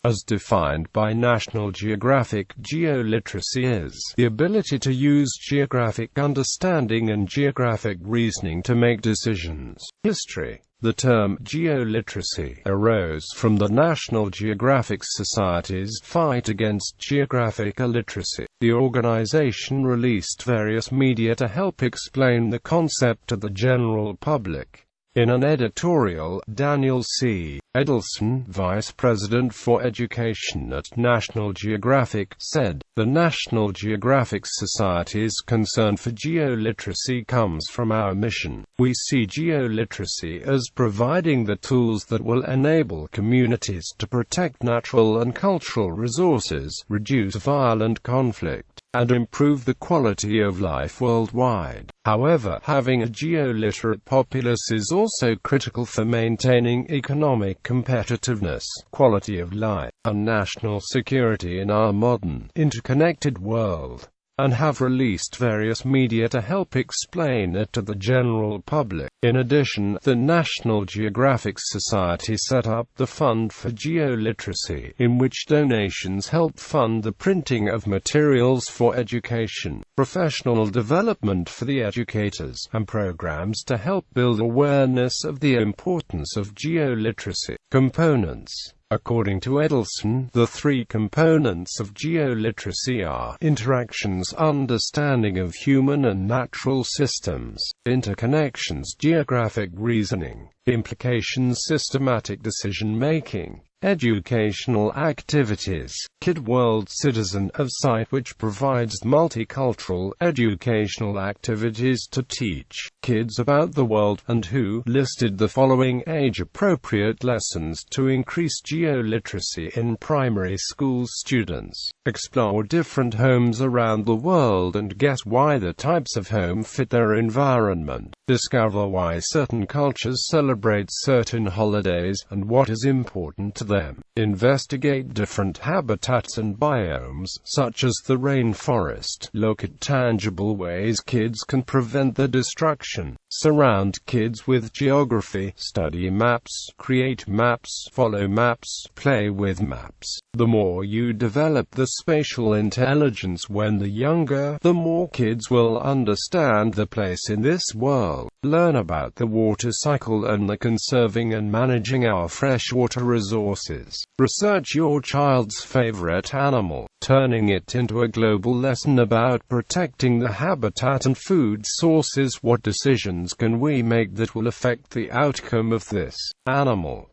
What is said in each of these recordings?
As defined by National Geographic, geoliteracy is the ability to use geographic understanding and geographic reasoning to make decisions. History. The term geoliteracy arose from the National Geographic Society's fight against geographic illiteracy. The organization released various media to help explain the concept to the general public. In an editorial, Daniel C. Edelson, Vice President for Education at National Geographic, said, "The National Geographic Society's concern for geoliteracy comes from our mission. We see geoliteracy as providing the tools that will enable communities to protect natural and cultural resources, reduce violent conflict, and improve the quality of life worldwide." However, having a geoliterate populace is also critical for maintaining economic competitiveness, quality of life, and national security in our modern, interconnected world, and have released various media to help explain it to the general public. In addition, the National Geographic Society set up the Fund for Geoliteracy, in which donations help fund the printing of materials for education, professional development for the educators, and programs to help build awareness of the importance of geoliteracy. Components. According to Edelson, the three components of geoliteracy are interactions, understanding of human and natural systems, interconnections, geographic reasoning, implications, systematic decision-making, educational activities. Kid World Citizen of site which provides multicultural educational activities to teach kids about the world, and who listed the following age-appropriate lessons to increase geoliteracy in primary school students. Explore different homes around the world and guess why the types of home fit their environment. Discover why certain cultures celebrate certain holidays and what is important to them. Investigate different habitats and biomes, such as the rainforest. Look at tangible ways kids can prevent their destruction. Surround kids with geography. Study maps, create maps, follow maps, play with maps. The more you develop the spatial intelligence when the younger, the more kids will understand the place in this world. Learn about the water cycle and the conserving and managing our freshwater resources. Research your child's favorite animal, turning it into a global lesson about protecting the habitat and food sources. What decisions can we make that will affect the outcome of this animal?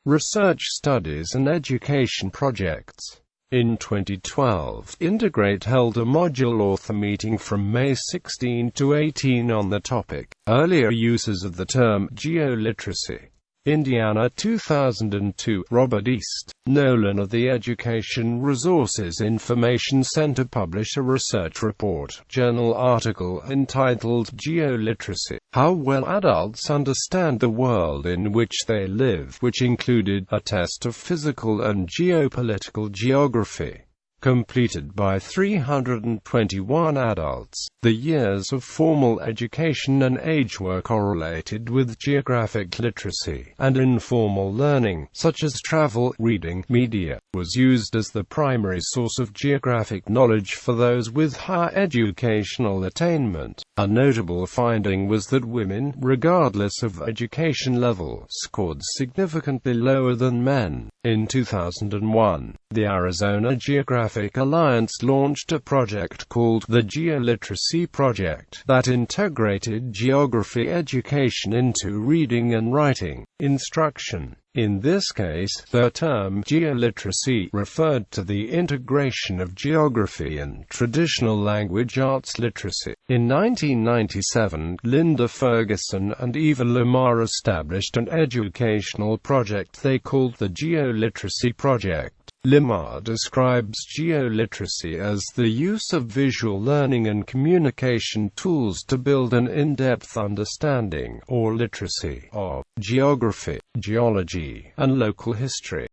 Research studies and education projects. In 2012, Integrate held a module author meeting from May 16 to 18 on the topic, Earlier Uses of the Term Geoliteracy. Indiana 2002. Robert East, Nolan of the Education Resources Information Center published a research report, journal article entitled Geoliteracy: How Well Adults Understand the World in Which They Live, which included a test of physical and geopolitical geography, completed by 321 adults. The years of formal education and age were correlated with geographic literacy, and informal learning, such as travel, reading, media, was used as the primary source of geographic knowledge for those with higher educational attainment. A notable finding was that women, regardless of education level, scored significantly lower than men. In 2001, the Arizona Geographic Alliance launched a project called the Geo Literacy Project that integrated geography education into reading and writing instruction. In this case, the term geoliteracy referred to the integration of geography and traditional language arts literacy. In 1997, Linda Ferguson and Eva Lamar established an educational project they called the Geo Literacy Project. Lamar describes geoliteracy as the use of visual learning and communication tools to build an in-depth understanding, or literacy, of geography, geology, and local history.